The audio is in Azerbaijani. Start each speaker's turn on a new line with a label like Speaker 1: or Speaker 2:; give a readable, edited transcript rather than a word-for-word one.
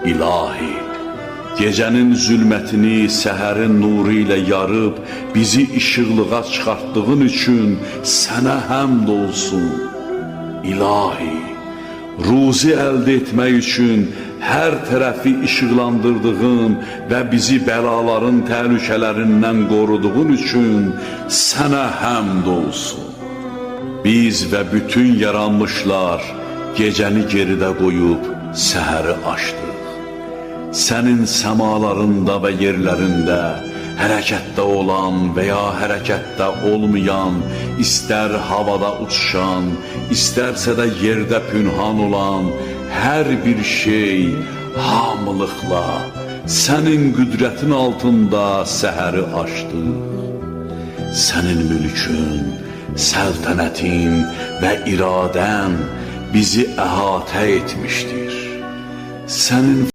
Speaker 1: İlahi, gecənin zülmətini səhərin nuru ilə yarıb bizi işıqlığa çıxartdığın üçün sənə həmd olsun. İlahi, ruzi əldə etmək üçün hər tərəfi işıqlandırdığın və bizi bəlaların təhlükələrindən qoruduğun üçün sənə həmd olsun. Biz və bütün yaranmışlar gecəni geridə qoyub səhəri açdıq. Sənin səmalarında və yerlərində hərəkətdə olan və ya hərəkətdə olmayan, istər havada uçuşan, istərsə də yerdə pünhan olan hər bir şey hamılıqla sənin qüdrətin altında səhəri açdı. Sənin mülkün, səltənətin və iradən bizi əhatə etmişdir. Sənin